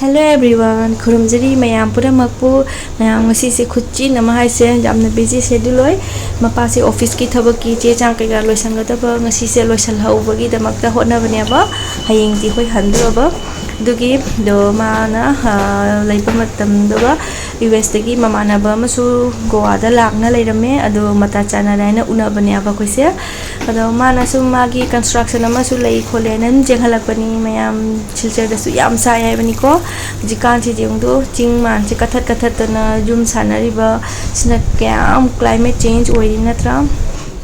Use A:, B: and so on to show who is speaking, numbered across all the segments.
A: Hello everyone, khurumjari mayam puramappu mayam ngasi se khutchi nama haise jamna busy schedule oi mapa se office ki thabak ki che chang kai ga loisangadaba ngasi se loisal haubagi damakta hotna bane ba hayeng di hoi handro ba dugi do mana laiba matam do ba US dagi mamana ba masu goa da lakna leirame ado mata chana raina una bane ba koise ado mana su magi construction ama su lei khole nan jenghalakpani mayam chilcher da su yam sai hai bani ko jikan si jengdu ching man se kathat na jum sanariba sna kyam climate change oi natra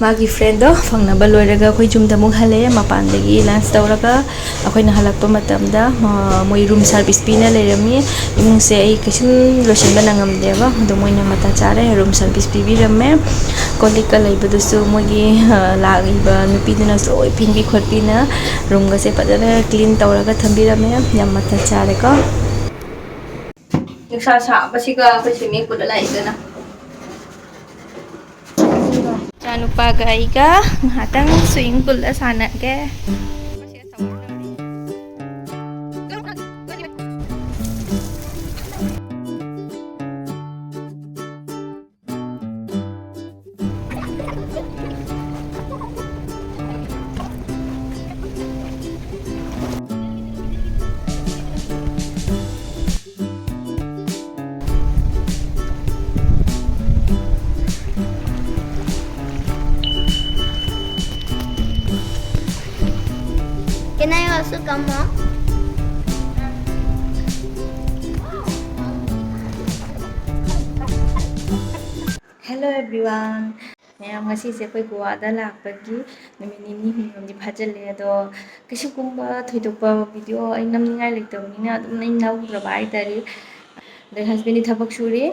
A: magi friend do phangna ba loiraga khoi jum da mung hale mapan dagi lunch tawraga akhoi na halakpa matam da moi room service pina leirami imung se ai kisum losin ba nangam deba do moina mata chare room service pibi ramme kolika leiba dusu mogi lagi ba nupi dina soi pinbi khotpina room ga se padana clean tawraga thambi ramme yam mata chare ko sa sa basiga khoi swimming pool la igana Chanupaga aiga hatang swimming pool la sana ke
B: Can I also come, Mom?
A: Hello everyone. Mayam ngasi se koi goa da lakpagi numini ni hum di phajale ado kisu kumba thoidokpa video ai namningai lektabni na adum nai nawdraba ai tari the husband ni thabak suri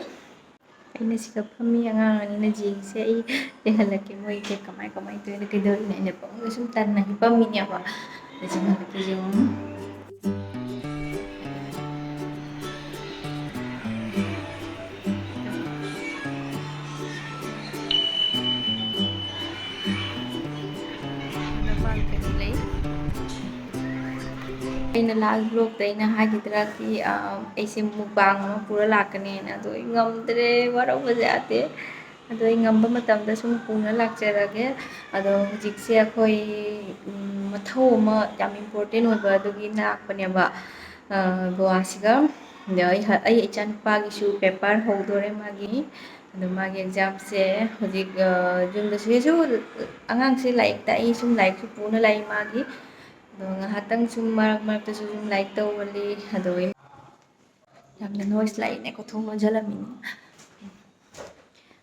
A: aina sika phami angang ani na jing se ai lehalake moi ke kamai to ne ke dori na pang sum tan na hi pami nya ba jing halake jing aina last vlog ta aina hagidra ki aise mukbang ma pura lakane na do ngamdre waro bajate ado ngamba matam da sum puna lakcherage ado hujikse akhoi mathau ma yam important oiba adugi nakpane ba goasiga ai ichan pa gi su paper hodore magi ado magi exam se hujik jumda se angang se like ta ai sum like su puna lai magi hatang sum marak ta sum like tawali ado yamna noise lai ne ko thong no jalamini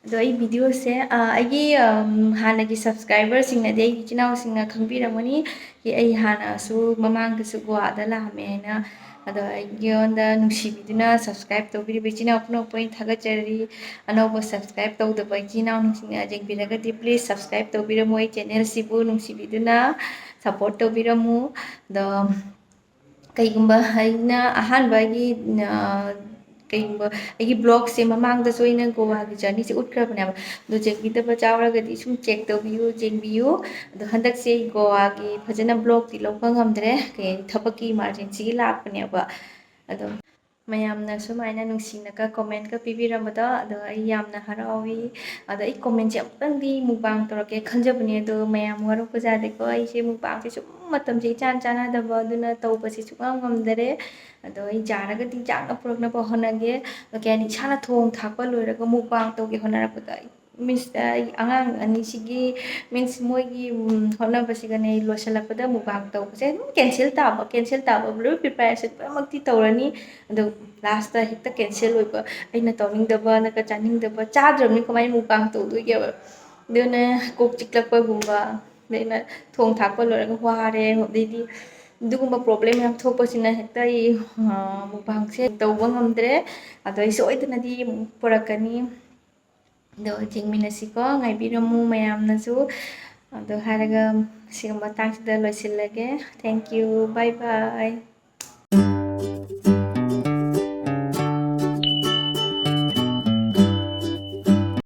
A: ado ai video se ai hana gi subscriber sing na dei chinaw sing na khangbiramani ki ai hana su mamang da su goa da la me na ado ai yonda nungcbiduna subscribe tobiri chinaw pno point thagachari anoba subscribe tawda bai chinaw nungsing na jengbiraga di please subscribe tobiramu ai channel sibu nungcbiduna support tobiramu do kaigumba aina ahanba gi kaigumba ai blog se mamang da soina goa gi journey se utkrabane do jengbidaba chawraga di sum check tawbiyu jengbiyu do handak se goa gi phajana blog ti lokpa ngamdre ke thapaki emergency gi lakpane ba ado mayamna sumaina nungsina ka comment ka pibiramada ado ai yamna harawi ado ai comment je amtang di mukbang torake khanjabane ado mayam waro pujade ko ai se mukbang se sum matam je chan chana daba aduna tawba se sum ngamdare ado ai jaraga di jangna purakna ba honage kani chana thong thakpa loiraga mukbang tawge honarapata means angang ani sigi means moigi honabasiga nei losalakpada mukbang tawse cancel taba blue preparation pamakti tawrani ado last ta hekta cancel oiba aina tawningdaba naka chaningdaba chadramni kamai mukbang tawdoigeba duna kok chiklakpa gumba leina thong thakpa loiraga ware hobdidi dugumba problem yam thokpasina hekta mukbang se tawba ngamdre ado ai soidanadi purakani do jingminasiko ngaibiramu mayamnasu ado haraga sigamba tangsida loisilage thank you bye bye